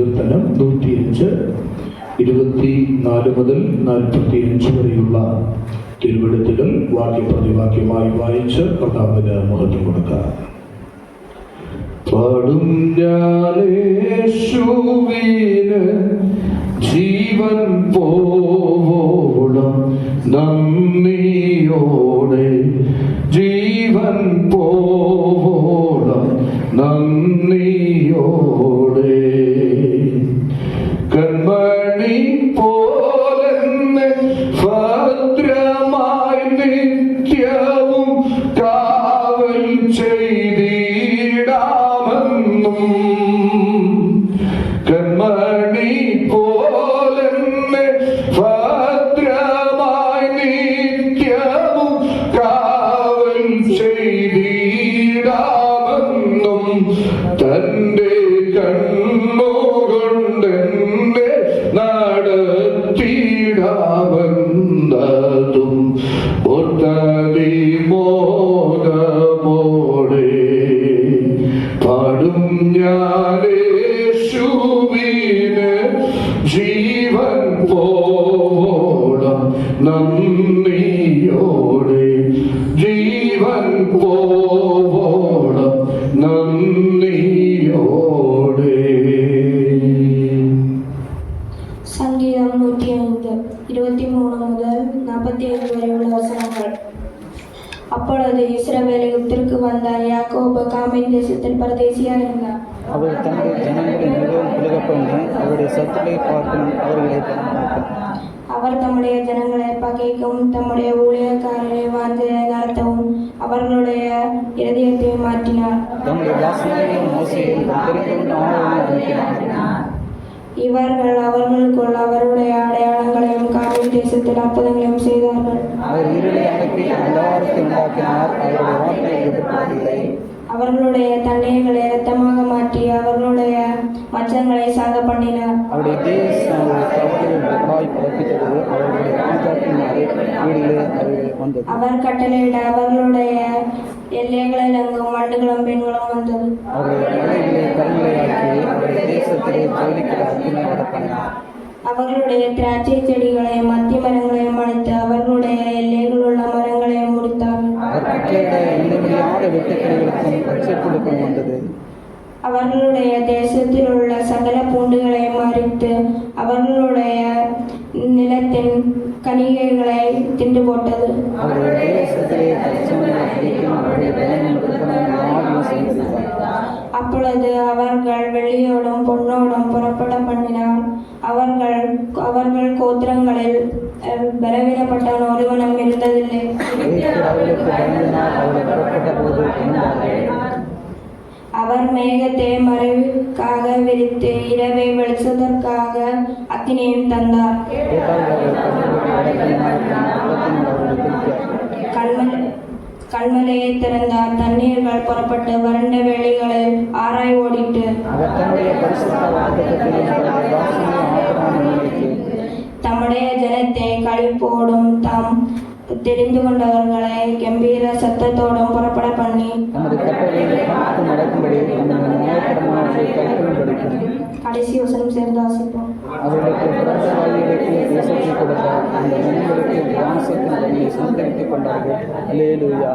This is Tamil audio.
സങ്കീർത്തനം 105 24 മുതൽ 45 വരെയുള്ള തിരുവെടുത്തുകൾ വാക്യപ്രതിവാക്യമായി വായിച്ച് കർത്താവിന് മഹത്വം കൊടുക്കാം. പാടും യേശുവിന് ജീവൻ പോവോളം നന്ദിയോടെ, ജീവൻ പോവോളം നന്ദിയോടെ, കൺമണി പോലെന്നെ ഭദ്രമായി നിത്യവും കാവൽ ചെയ്തിടാമെന്നും, കൺമണി പോലെന്നെ ഭദ്രമായി നിത്യവും കാവൽ ചെയ്തിടാമെന്നും, തന്റെ കണ്ണുകൊണ്ടെന്നെ നടത്തിടാമെന്നതും ഒത്തതി മോദമോടെ പാടും ഞാൻ യേശുവിന് ജീവൻ പോവോളം നന്ദിയോടെ, ജീവൻ പോവോളം നന്ദിയോടെ. സംഗീതം 105 23 മുതൽ 45 വരെയുള്ള വചനങ്ങൾ. அப்பொழுது இஸ்ரவேல் எகிப்திற்கு வந்தார். யாக்கோபு காமின் தேசத்தில் பரதேசியாயிருந்தார். அவர் தம்முடைய ஜனங்களை மிகவும் விலகப் பண்ணி அவருடைய சத்துக்களை பார்க்கணும், அவர்களை பலமாக்கும். அவர் தம்முடைய ஜனங்களை பகைக்கும், தம்முடைய ஊழியக்காரரை வாஞ்சையை நடத்தவும் அவர்களுடைய இருதயத்தை மாற்றினார். தம்முடைய வாசனையையும் மோசையையும் தெரிந்து அனுப்பினார். இவர்கள் அவர்களுக்குள் அவருடைய அடையாளங்களையும் காமின் தேசத்தில் அற்புதங்களையும் செய்தார்கள். அவர் இருளை அனுப்பி அந்தகாரத்தை உண்டாக்கினார், அவருடைய வார்த்தையை எதிர்ப்பதில்லை. அவர்களுடைய தண்ணீர்களை இரத்தமாக மாற்றி அவர்களுடைய மச்சங்களை சாக பண்ணினார். அவருடைய தேசம் கவலையை பிறப்பித்தது, அவர்களுடைய ராஜாத்தின் வீடுகளே அது வந்தது. அவர் கட்டளையிட அவர்களுடைய எல்லைகளில் அங்கும் வண்டுகளும் பெண்களும் வந்தது. அவருடைய மலைகளை கருநிலையாக்கி அவருடைய தேசத்திலே ஜோலிக்கிற அக்கினை வரப்பண்ணினார். அவர்களுடைய திராட்சை செடிகளையும் மத்தி மரங்களையும் அழைத்து அவர்களுடைய எல்லைகள் உள்ள மரங்களையும் முடித்தார். அவர் கட்டளையிட எண்ணமில்லாத வெட்டுக்கிளைகளுக்கும் பச்சைப்புழுக்கும் வந்தது. அவர்களுடைய தேசத்தில் உள்ள சகல பூண்டுகளையும் அரித்து அவர்களுடைய நிலத்தின் கனிகைகளை தின்று போட்டது. அவருடைய தேசத்திலே அப்பொழுது அவர்கள் வெள்ளியோடும் பொன்னோடும் புறப்பட பண்ணினார். அவர்கள் கோத்திரங்களில் பலவீனப்பட்டவன் ஒருவனும் இருந்ததில்லை. அவர் மேகத்தை மறைவுக்காக விரித்து இரவை வெளிச்சதற்காக அக்கினியையும் தந்தார். கல்மலையை திறந்தார். தண்ணீர்கள் புறப்பட்டு வறண்ட வேலைகளில் ஆராய் ஓடிட்டு தம்முடைய ஜனத்தை களிப்போடும் தாம் தெரிந்து கொண்டவர்களை கம்பீர சத்தத்தோடும் புறப்பட பண்ணி கடைசி வசனம் சேர்ந்து வாசிப்போம். அவர்களுக்கு தேசத்தை கொடுத்தார், அந்த மனிதர்களுக்கு வாசத்தின் சந்தரித்துக் கொண்டார்கள். அல்லேலூயா.